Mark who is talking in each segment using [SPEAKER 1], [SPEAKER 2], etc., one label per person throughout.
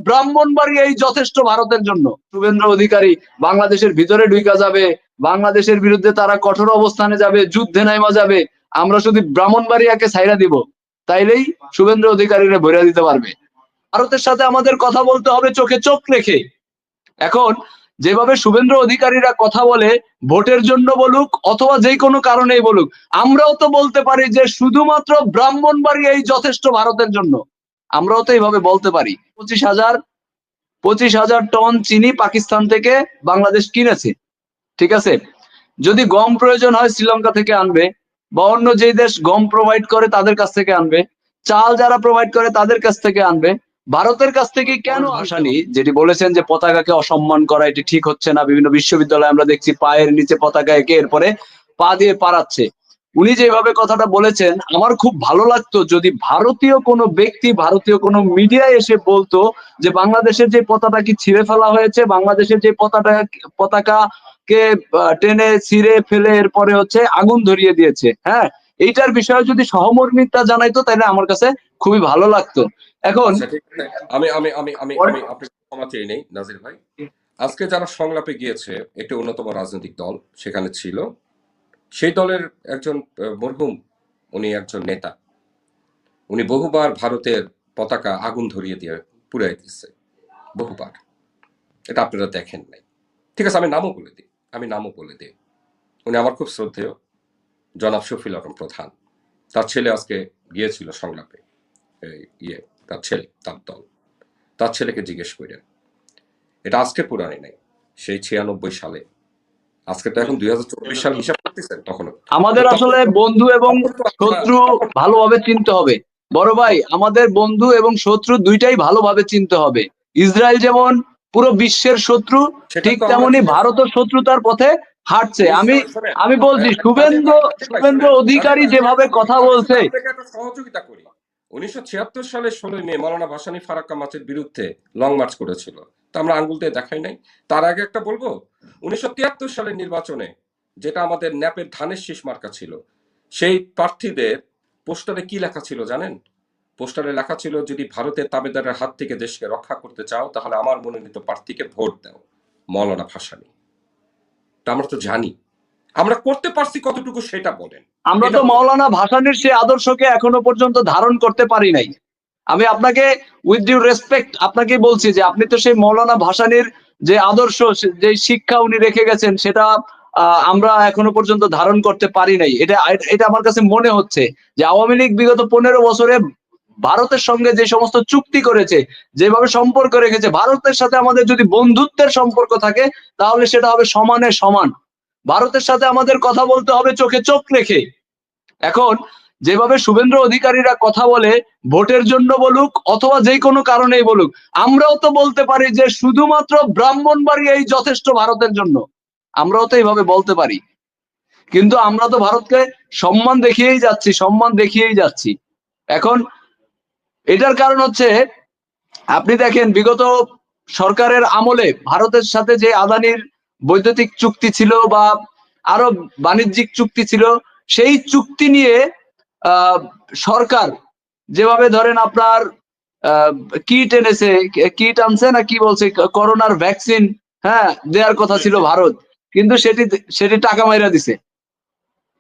[SPEAKER 1] ব্রাহ্মণবাড়িয়াই যথেষ্ট ভারতের জন্য। শুভেন্দু অধিকারী বাংলাদেশের ভিতরে ঢুকা যাবে, বাংলাদেশের বিরুদ্ধে তারা কঠোর অবস্থানে যাবে, যুদ্ধে নাইমা যাবে, আমরা শুধু ব্রাহ্মণবাড়িয়াকে ছাইরা দিব, তাইলেই শুভেন্দু অধিকারীরা ভরে দিতে পারবে। ভারতের সাথে আমাদের কথা বলতে হবে চোখে চোখ রেখে। এখন যেভাবে শুভেন্দু অধিকারীরা কথা বলে, ভোটের জন্য বলুক অথবা যে কোনো কারণেই বলুক, আমরাও তো বলতে পারি যে শুধুমাত্র ব্রাহ্মণবাড়িয়াই যথেষ্ট ভারতের জন্য। আমরাও তো এইভাবে বলতে পারি। 25,000 টন চিনি পাকিস্তান থেকে বাংলাদেশ কিনেছে, ঠিক আছে। যদি গম প্রয়োজন হয় শ্রীলঙ্কা থেকে আনবে, বা অন্য যে দেশ গম প্রোভাইড করে তাদের কাছ থেকে আনবে, চাল যারা প্রোভাইড করে তাদের কাছ থেকে আনবে। ভারতের কাছ থেকে কেন আসানি? যেটি বলেছেন যে পতাকাকে অসম্মান করা, এটি ঠিক হচ্ছে না। বিভিন্ন বিশ্ববিদ্যালয়ে আমরা দেখছি পায়ের নিচে পতাকা একে এরপরে পা দিয়ে পারাচ্ছে। উনি যেভাবে কথাটা বলেছেন, আমার খুব ভালো লাগতো যদি ভারতীয় কোনো ব্যক্তি, ভারতীয় কোনো মিডিয়ায় এসে বলতো যে বাংলাদেশের যে পতাকা কি ছিঁড়ে ফেলা হয়েছে, বাংলাদেশের যে পতাকাকে টেনে ছিঁড়ে ফেলে এরপরে হচ্ছে আগুন ধরিয়ে দিয়েছে, হ্যাঁ, এইটার বিষয়ে যদি সহমর্মিতা জানাইতো তাহলে আমার কাছে খুবই ভালো লাগতো। এখন
[SPEAKER 2] আমি আমি আমি আমি আমি আপনাকে ক্ষমা চেয়ে নেই নাজির ভাই। আজকে যারা সংলাপে গিয়েছে একটি অন্যতম রাজনৈতিক দল সেখানে ছিল, সেই দলের একজন মরহুম, উনি একজন নেতা, উনি বহুবার ভারতের পতাকা আগুন ধরিয়ে দিয়ে পুড়াই দিচ্ছে, বহুবার। এটা আপনারা দেখেন নাই, ঠিক আছে। আমি নামও বলে দিই। উনি আমার খুব শ্রদ্ধেয় জনাব শফিল আলম প্রধান। তার ছেলে আজকে গিয়েছিল সংলাপে, তার ছেলে, তার দল, তার ছেলেকে জিজ্ঞেস করেন। এটা আজকে পুরানি নাই, সেই 96 সালে। আজকে তো এখন 2024 সাল হিসাব করতেছেন। তখন
[SPEAKER 1] আমাদের আসলে বন্ধু এবং শত্রু ভালোভাবে চিনতে হবে বড় ভাই। আমাদের বন্ধু এবং শত্রু দুইটাই ভালোভাবে চিনতে হবে। ইসরায়েল যেমন পুরো বিশ্বের শত্রু, ঠিক তেমনি ভারতের শত্রুতার পথে হাঁটছে। আমি বলছি শুভেন্দু অধিকারী যেভাবে কথা বলছে,
[SPEAKER 2] সহযোগিতা করি। 1976 সালে 16 মে মাওলানা ভাসানী ফারাক্কা মার্চের বিরুদ্ধে লং মার্চ করেছিল, তা আমরা আঙ্গুল দিয়ে দেখাই নাই। তার আগে একটা বলবো, 1973 সালের নির্বাচনে যেটা আমাদের ন্যাপের ধানের শীষ মার্কা ছিল, সেই প্রার্থীদের পোস্টারে কি লেখা ছিল জানেন? পোস্টারে লেখা ছিল, যদি ভারতের তাবেদারের হাত থেকে দেশকে রক্ষা করতে চাও তাহলে আমার মনোনীত প্রার্থীকে ভোট দাও, মাওলানা ভাসানী। তা আমরা তো জানি, আমরা করতে পারছি কতটুকু সেটা বলেন।
[SPEAKER 1] আমরা তো মাওলানা ভাসানীর সেই আদর্শকে এখনো পর্যন্ত ধারণ করতে পারি নাই। আমি আপনাকে উইথ ডিউ রেসপেক্ট আপনাকে বলছি যে আপনি তো সেই মাওলানা ভাসানীর যে আদর্শ, যে শিক্ষা উনি রেখে গেছেন, সেটা আমরা এখনো পর্যন্ত ধারণ করতে পারি নাই। এটা আমার কাছে মনে হচ্ছে যে আওয়ামী লীগ বিগত 15 বছরে ভারতের সঙ্গে যে সমস্ত চুক্তি করেছে, যেভাবে সম্পর্ক রেখেছে, ভারতের সাথে আমাদের যদি বন্ধুত্বের সম্পর্ক থাকে তাহলে সেটা হবে সমানে সমান। ভারতের সাথে আমাদের কথা বলতে হবে চোখে চোখ রেখে। এখন যেভাবে শুভেন্দু অধিকারীরা কথা বলে, ভোটের জন্য বলুক অথবা যে কোনো কারণেই বলুক, আমরাও তো বলতে পারি যে শুধুমাত্র ব্রাহ্মণবাড়িয়াই যথেষ্ট ভারতের জন্য। আমরাও তো এইভাবে বলতে পারি, কিন্তু আমরা তো ভারতকে সম্মান দেখিয়েই যাচ্ছি। এখন এটার কারণ হচ্ছে, আপনি দেখেন বিগত সরকারের আমলে ভারতের সাথে যে আদানির বৈদ্যুতিক চুক্তি ছিল বা আরো বাণিজ্যিক চুক্তি ছিল, সেই চুক্তি নিয়ে সরকার যেভাবে ধরেন আপনার কিট আনছে না কি বলছে, করোনার ভ্যাকসিন, হ্যাঁ, দেওয়ার কথা ছিল ভারত, কিন্তু সেটি টাকা মাইরা দিছে,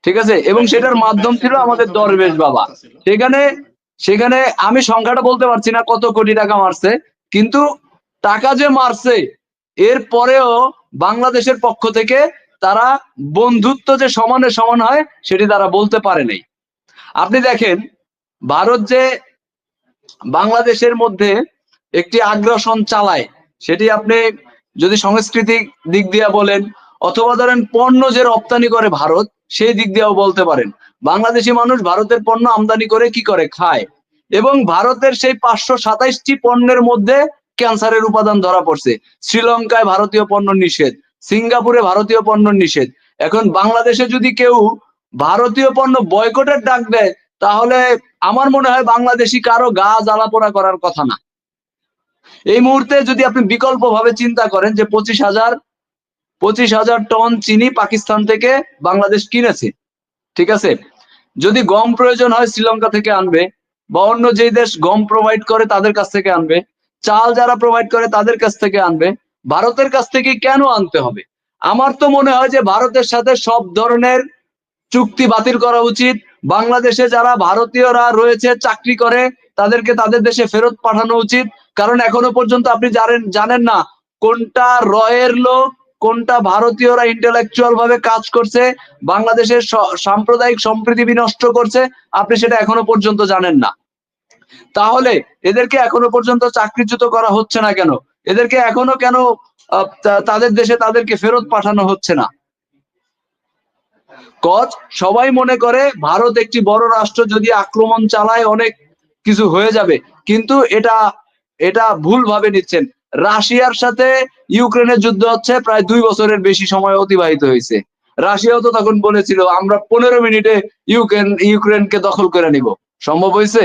[SPEAKER 1] ঠিক আছে। এবং সেটার মাধ্যম ছিল আমাদের দরবেশ বাবা। সেখানে আমি সংখ্যাটা বলতে পারছি না কত কোটি টাকা মারছে, কিন্তু টাকা যে মারছে এর পরেও বাংলাদেশের পক্ষ থেকে তারা বন্ধুত্ব যে সমানে সমান হয় সেটি তারা বলতে পারে নাই। আপনি দেখেন ভারত যে বাংলাদেশের মধ্যে একটি আগ্রাসন চালায়, সেটি আপনি যদি সাংস্কৃতিক দিক দিয়ে বলেন অথবা ধরেন পণ্য যে রপ্তানি করে ভারত, সেই দিক দিয়েও বলতে পারেন। বাংলাদেশি মানুষ ভারতের পণ্য আমদানি করে কি করে খায়, এবং ভারতের সেই 527টি পণ্যের মধ্যে ক্যান্সারের উপাদান ধরা পড়ছে। শ্রীলঙ্কায় ভারতীয় পণ্য নিষেধ, সিঙ্গাপুরে ভারতীয় পণ্য নিষেধ। এখন বাংলাদেশে যদি কেউ ভারতীয় পণ্য বয়কটের ডাক দেয় তাহলে আমার মনে হয় বাংলাদেশি কারো গা জ্বালা পোড়া করার কথা না। এই মুহূর্তে যদি আপনি বিকল্প ভাবে চিন্তা করেন যে 25,000 টন চিনি পাকিস্তান থেকে বাংলাদেশ কিনেছে, ঠিক আছে। যদি গম প্রয়োজন হয় শ্রীলঙ্কা থেকে আনবে, বা অন্য যে দেশ গম প্রোভাইড করে তাদের কাছ থেকে আনবে, চাল যারা প্রোভাইড করে তাদের কাছ থেকে আনবে, ভারতের কাছ থেকে কেন আনতে হবে? আমার তো মনে হয় যে ভারতের সাথে সব ধরনের চুক্তি বাতিল করা উচিত। বাংলাদেশে যারা ভারতীয়রা রয়েছে চাকরি করে তাদেরকে তাদের দেশে ফেরত পাঠানো উচিত। কারণ এখনো পর্যন্ত আপনি জানেন না কোনটা রয়ের লোক, কোনটা ভারতীয়রা ইন্টেলেকচুয়াল ভাবে কাজ করছে, বাংলাদেশের সাম্প্রদায়িক সম্প্রীতি বিনষ্ট করছে, আপনি সেটা এখনো পর্যন্ত জানেন না। তাহলে এদেরকে এখনো পর্যন্ত চাকরিচ্যুত করা হচ্ছে না কেন? এদেরকে এখনো কেন তাদের দেশে তাদেরকে ফেরত পাঠানো হচ্ছে না? সবাই মনে করে ভারত একটি বড় রাষ্ট্র, যদি আক্রমণ চালায় অনেক কিছু হয়ে যাবে, কিন্তু এটা ভুল ভাবে নিচ্ছেন। রাশিয়ার সাথে ইউক্রেনের যুদ্ধ হচ্ছে, প্রায় 2 বছরের বেশি সময় অতিবাহিত হয়েছে। রাশিয়াও তো তখন বলেছিল আমরা 15 মিনিটে ইউক্রেনকে দখল করে নিব। সম্ভব হয়েছে?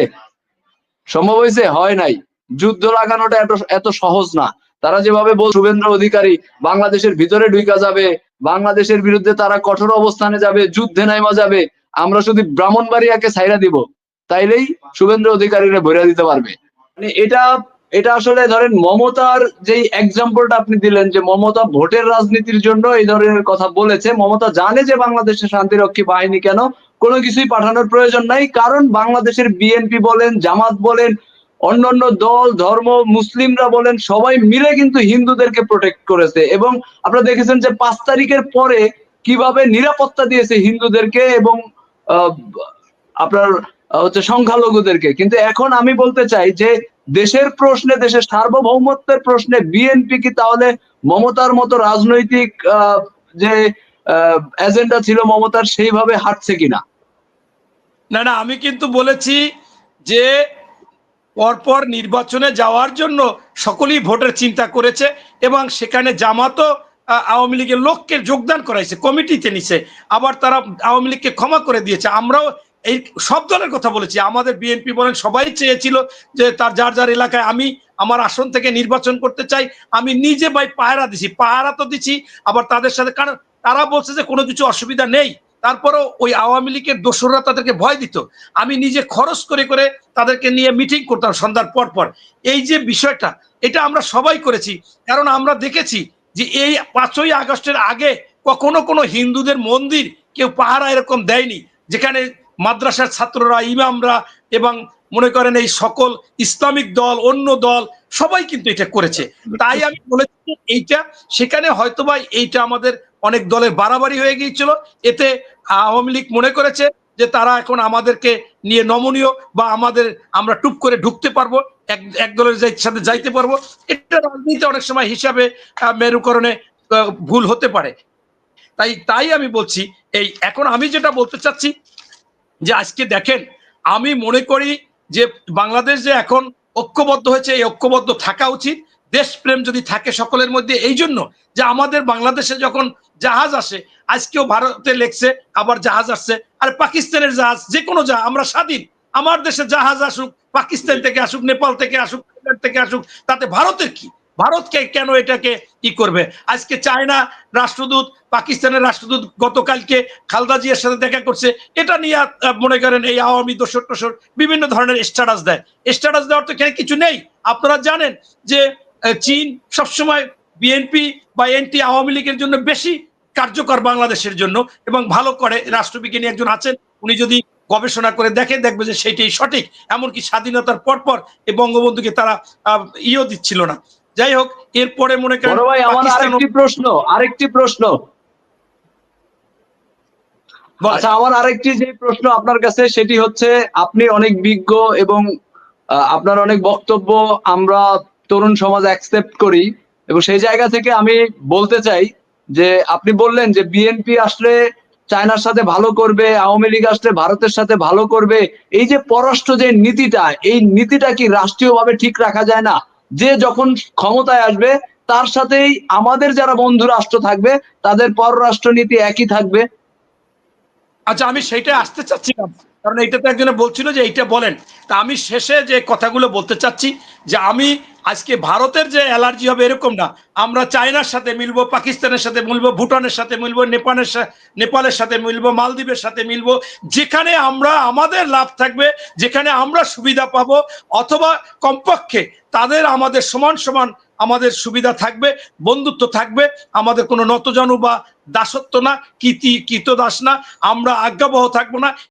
[SPEAKER 1] সম্ভব হয়েছে? হয় নাই। যুদ্ধ লাগানোটা এত সহজ না। তারা যেভাবে শুভেন্দ্র অধিকারী বাংলাদেশের ভিতরে ঢুকা যাবে, বাংলাদেশের বিরুদ্ধে তারা কঠোর অবস্থানে যাবে, যুদ্ধে নাইমা যাবে, আমরা শুধু ব্রাহ্মণবাড়িয়াকে ছাইরা দিব, তাইলেই শুভেন্দ্র অধিকারীরা ভরে দিতে পারবে। মানে এটা আসলে ধরেন মমতার যেই এক্সাম্পলটা আপনি দিলেন, যে মমতা ভোটের রাজনীতির জন্য এই ধরনের কথা বলেছে। মমতা জানে যে বাংলাদেশের শান্তিরক্ষী বাহিনী কেন কোনো কিছুই পাঠানোর প্রয়োজন নাই, কারণ বাংলাদেশের বিএনপি বলেন, জামাত বলেন, অন্যান্য দল, ধর্ম, মুসলিমরা বলেন, সবাই মিলে কিন্তু হিন্দুদেরকে প্রোটেক্ট করেছে। এবং আপনারা দেখেছেন যে 5 তারিখের পরে কিভাবে নিরাপত্তা দিয়েছে হিন্দুদেরকে এবং আপনার হচ্ছে সংখ্যালঘুদেরকে। কিন্তু এখন আমি বলতে চাই যে দেশের প্রশ্নে, দেশের সার্বভৌমত্বের প্রশ্নে বিএনপি কি তাহলে মমতার মতো রাজনৈতিক যে এজেন্ডা ছিল মমতার, সেইভাবে হাঁটছে কিনা?
[SPEAKER 3] না না, আমি কিন্তু বলেছি যে পরপর নির্বাচনে যাওয়ার জন্য সকলেই ভোটের চিন্তা করেছে এবং সেখানে জামাতও আওয়ামী লীগের লোককে যোগদান করাইছে, কমিটিতে নিছে, আবার তারা আওয়ামী লীগকে ক্ষমা করে দিয়েছে। আমরাও এই সব দলের কথা বলেছি, আমাদের বিএনপি বলেন সবাই চেয়েছিল যে তার যার যার এলাকায় আমি আমার আসন থেকে নির্বাচন করতে চাই। আমি নিজে ভাই পাহারা দিছি, পাহারা তো দিছি আবার তাদের সাথে, কারণ তারা বলছে যে কোনো কিছু অসুবিধা নেই, তারপরেও ওই আওয়ামী লীগের দোসররা তাদেরকে ভয় দিত। আমি নিজে খরচ করে করে তাদেরকে নিয়ে মিটিং করতাম সন্ধ্যার পর পর। এই যে বিষয়টা, এটা আমরা সবাই করেছি, কারণ আমরা দেখেছি যে এই 5ই আগস্টের আগে কখনো কোনো হিন্দুদের মন্দির কেউ পাহারা এরকম দেয়নি, যেখানে মাদ্রাসার ছাত্ররা, ইমামরা এবং মনে করেন এই সকল ইসলামিক দল, অন্য দল সবাই কিন্তু এটা করেছে। তাই আমি বলেছি এইটা সেখানে হয়তোবা এইটা আমাদের অনেক দলের বাড়াবাড়ি হয়ে গিয়েছিল। এতে আওয়ামী লীগ মনে করেছে যে তারা এখন আমাদেরকে নিয়ে নমনীয় বা আমরা টুপ করে ঢুকতে পারবো, এক দলের সাথে যাইতে পারবো। এটা রাজনীতি অনেক সময় হিসাবে মেরুকরণে ভুল হতে পারে। তাই আমি বলছি, এই এখন আমি যেটা বলতে চাচ্ছি যে আজকে দেখেন, আমি মনে করি যে বাংলাদেশ যে এখন ঐক্যবদ্ধ হয়েছে, এই ঐক্যবদ্ধ থাকা উচিত। দেশপ্রেম যদি থাকে সকলের মধ্যে, এই জন্য যে আমাদের বাংলাদেশে যখন জাহাজ আসে, আজকেও ভারতে লেখছে আবার জাহাজ আসছে, আর পাকিস্তানের জাহাজ, যে কোনো জাহাজ, আমরা স্বাধীন, আমার দেশে জাহাজ আসুক, পাকিস্তান থেকে আসুক, নেপাল থেকে আসুক, থেকে আসুক, তাতে ভারতের কি? ভারতকে কেন এটাকে ই করবে? আজকে চায়না রাষ্ট্রদূত, পাকিস্তানের রাষ্ট্রদূত গতকালকে খালেদা জিয়ার সাথে দেখা করছে, এটা নিয়ে মনে করেন এই আওয়ামী দোসর টোসর বিভিন্ন ধরনের স্ট্যাটাস দেয়। স্ট্যাটাস দেওয়ার তো এখানে কিছু নেই। আপনারা জানেন যে চীন সবসময় বিএনপি বা এনটি আওয়ামী লীগের জন্য বেশি কার্যকর বাংলাদেশের জন্য, এবং ভালো করে। রাষ্ট্রবিজ্ঞানী একজন আছেন, উনি যদি গবেষণা করে দেখবে যে সেটাই সঠিক। এমনকি স্বাধীনতার পরপর এই বঙ্গবন্ধুকে তারা দিচ্ছিল না। যাই হোক, এরপরে মনে করেন
[SPEAKER 1] আরেকটি প্রশ্ন আচ্ছা, আমার আরেকটি যে প্রশ্ন আপনার কাছে, সেটি হচ্ছে আপনি অনেক বিজ্ঞ এবং আপনার অনেক বক্তব্য আমরা তরুণ সমাজ অ্যাকসেপ্ট করি, এবং সেই জায়গা থেকে আমি বলতে চাই যে আপনি বললেন যে বিএনপি আসলে চায়নার সাথে ভালো করবে, আওয়ামী লীগ আসলে ভারতের সাথে ভালো করবে। এই যে পররাষ্ট্র যে নীতিটা, এই নীতিটা কি রাষ্ট্রীয়ভাবে ঠিক রাখা যায় না? যে যখন ক্ষমতায় আসবে তার সাথেই আমাদের যারা বন্ধু রাষ্ট্র থাকবে তাদের পররাষ্ট্র নীতি একই থাকবে।
[SPEAKER 3] আচ্ছা, আমি সেইটাই আসতে চাচ্ছিলাম। কারণ এইটা তো একজনে বলছিল যে এইটা বলেন। তা আমি শেষে যে কথাগুলো বলতে চাচ্ছি যে আমি আজকে ভারতের যে অ্যালার্জি হবে এরকম না, আমরা চায়নার সাথে মিলবো, পাকিস্তানের সাথে মিলবো, ভুটানের সাথে মিলবো, নেপালের সাথে মিলবো, মালদ্বীপের সাথে মিলবো, যেখানে আমরা আমাদের লাভ থাকবে, যেখানে আমরা সুবিধা পাবো, অথবা কমপক্ষে তাদের আমাদের সমান সমান আমাদের সুবিধা থাকবে, বন্ধুত্ব থাকবে, আমাদের কোনো নতজানু বা দাসত্ব না, কৃতদাস না, আমরা আজ্ঞাবহ থাকবো না।